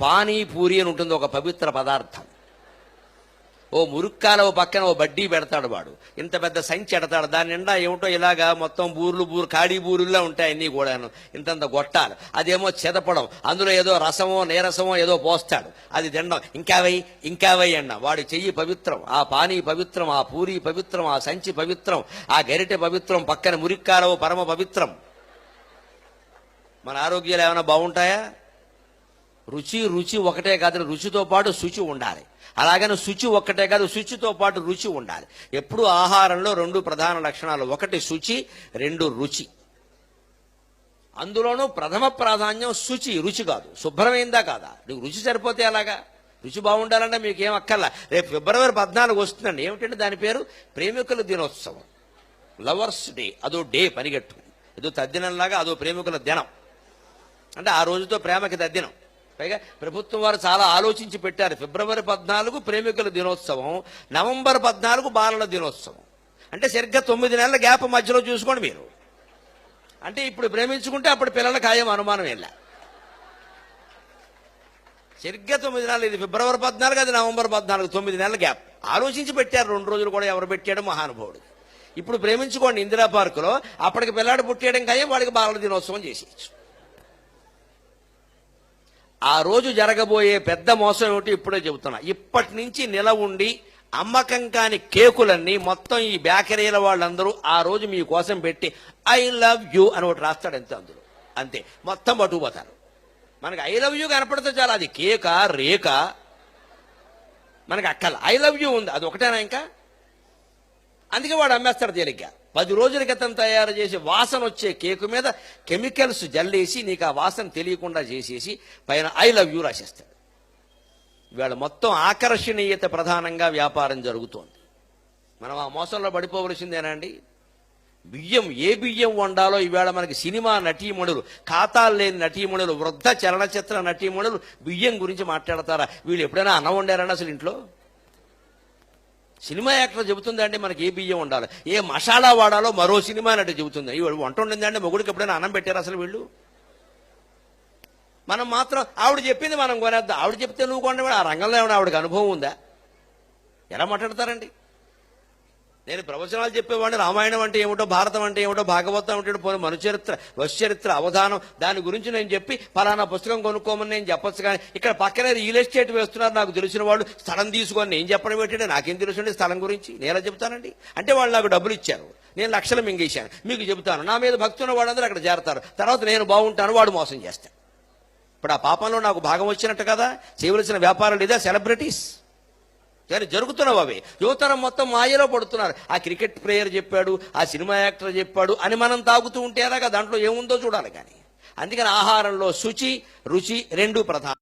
పానీపూరి అని ఉంటుంది, ఒక పవిత్ర పదార్థం. ఓ మురుక్కాల ఓ పక్కన ఓ బడ్డీ పెడతాడు వాడు, ఇంత పెద్ద సంచి ఎడతాడు, దాని నిండా ఏమిటో ఇలాగా మొత్తం బూర్లు ఖాళీ బూరుల్లా ఉంటాయి అన్నీ కూడాను, ఇంతంత గొట్టాలు. అదేమో చెదపడం, అందులో ఏదో రసమో నీరసమో ఏదో పోస్తాడు, అది తినడం. ఇంకా వై అన్న. వాడి చెయ్యి పవిత్రం, ఆ పానీ పవిత్రం, ఆ పూరి పవిత్రం, ఆ సంచి పవిత్రం, ఆ గరిటె పవిత్రం, పక్కన మురిక్కాలవో పరమ పవిత్రం. మన ఆరోగ్యాలు ఏమైనా బాగుంటాయా? రుచి ఒకటే కాదు, రుచితో పాటు శుచి ఉండాలి. అలాగని శుచి ఒక్కటే కాదు, శుచితో పాటు రుచి ఉండాలి. ఎప్పుడు ఆహారంలో రెండు ప్రధాన లక్షణాలు, ఒకటి శుచి, రెండు రుచి. అందులోనూ ప్రథమ ప్రాధాన్యం శుచి, రుచి కాదు. శుభ్రమైందా కాదా, నీకు రుచి సరిపోతే అలాగా. రుచి బాగుండాలంటే మీకేం అక్కర్లా. రేపు ఫిబ్రవరి 14 వస్తుందండి. ఏమిటంటే దాని పేరు ప్రేమికుల దినోత్సవం, లవర్స్ డే. అదో డే పరిగెట్టు, ఏదో తద్దినంలాగా అదో ప్రేమికుల దినం. అంటే ఆ రోజుతో ప్రేమకి తద్దినం. పైగా ప్రభుత్వం వారు చాలా ఆలోచించి పెట్టారు. ఫిబ్రవరి 14 ప్రేమికుల దినోత్సవం, నవంబర్ 14 బాలల దినోత్సవం. అంటే సరిగ్గా 9 నెలల గ్యాప్ మధ్యలో చూసుకోండి మీరు. అంటే ఇప్పుడు ప్రేమించుకుంటే అప్పుడు పిల్లల ఖాయం, అనుమానం వెళ్ళా. సరిగ్గా 9 నెలలు, ఇది ఫిబ్రవరి 14, అది నవంబర్ 14, 9 నెలల గ్యాప్ ఆలోచించి పెట్టారు. 2 రోజులు కూడా ఎవరు పెట్టాడు? మహానుభావుడు. ఇప్పుడు ప్రేమించుకోండి ఇందిరా పార్కులో, అప్పటికి పిల్లాడు పుట్టేయడం ఖాయం, వాడికి బాలల దినోత్సవం చేసేయచ్చు. ఆ రోజు జరగబోయే పెద్ద మోసం ఏమిటి ఇప్పుడే చెబుతున్నా. ఇప్పటి నుంచి నిలవుండి అమ్మకం కాని కేకులన్నీ మొత్తం ఈ బేకరీల వాళ్ళందరూ ఆ రోజు మీకోసం పెట్టి ఐ లవ్ యూ అని ఒకటి రాస్తాడు, అంతే. అందులో అంతే, మొత్తం పట్టుకుపోతారు. మనకి ఐ లవ్ యూ కనపడితే చాలా, అది కేక రేక మనకి అక్కల. ఐ లవ్ యూ ఉంది, అది ఒకటేనా ఇంకా? అందుకే వాడు అమ్మేస్తాడు తేలిగ్గా. 10 రోజుల క్రితం తయారు చేసి వాసన వచ్చే కేకు మీద కెమికల్స్ జల్లేసి నీకు ఆ వాసన తెలియకుండా చేసేసి పైన ఐ లవ్ యూ రాసేస్తాడు. ఇవాళ మొత్తం ఆకర్షణీయత ప్రధానంగా వ్యాపారం జరుగుతోంది. మనం ఆ మోసంలో పడిపోవలసిందేనండి. బియ్యం, ఏ బియ్యం వండాలో ఇవాళ మనకి సినిమా నటీమణులు, ఖాతాలు లేని నటీమణులు, వృద్ధ చలనచిత్ర నటీమణులు బియ్యం గురించి మాట్లాడతారా? వీళ్ళు ఎప్పుడైనా అన్నం వండారండి అసలు ఇంట్లో? సినిమా యాక్టర్ చెబుతుందండి మనకి ఏ బియ్యం ఉండాలి, ఏ మసాలా వాడాలో మరో సినిమా నటి చెబుతుంది. ఇవాళ వంట ఉండిందండి, మొగుడికి ఎప్పుడైనా అన్నం పెట్టారు అసలు వీళ్ళు? మనం మాత్రం ఆవిడ చెప్పింది మనం కొనేద్దాం. ఆవిడ చెప్తే నువ్వు కొనేవాడు, ఆ రంగంలో ఏమైనా ఆవిడకి అనుభవం ఉందా? ఎలా మాట్లాడతారండి? నేను ప్రవచనాలు చెప్పేవాడిని, రామాయణం అంటే ఏమిటో, భారతం అంటే ఏమిటో, భాగవతం అంటే పోనీ మనుచరిత్ర, వశ్చరిత్ర, అవధానం, దాని గురించి నేను చెప్పి ఫలానా పుస్తకం కొనుక్కోమని నేను చెప్పొచ్చు. కానీ ఇక్కడ పక్కనే రియల్ ఎస్టేట్ వేస్తున్నారు నాకు తెలిసిన వాళ్ళు, స్థలం తీసుకొని నేను చెప్పడం ఏంటంటే నాకేం తెలుసండి స్థలం గురించి? నేనే చెప్తానండి. అంటే వాళ్ళు నాకు డబ్బులు ఇచ్చారు, నేను లక్షలు మింగేశాను, మీకు చెబుతాను. నా మీద భక్తి ఉన్న వాళ్ళందరూ అక్కడ చేరతారు, తర్వాత నేను బాగుంటాను, వాడు మోసం చేస్తాను. ఇప్పుడు ఆ పాపంలో నాకు భాగం వచ్చినట్టు కదా. చేయవలసిన వ్యాపారాలు ఇదే, సెలబ్రిటీస్. కానీ జరుగుతున్నావు అవి. యువతరం మొత్తం మాయలో పడుతున్నారు. ఆ క్రికెట్ ప్లేయర్ చెప్పాడు, ఆ సినిమా యాక్టర్ చెప్పాడు అని మనం తాగుతూ ఉంటే అలాగా దాంట్లో ఏముందో చూడాలి. కానీ అందుకని ఆహారంలో శుచి, రుచి రెండు ప్రధానం.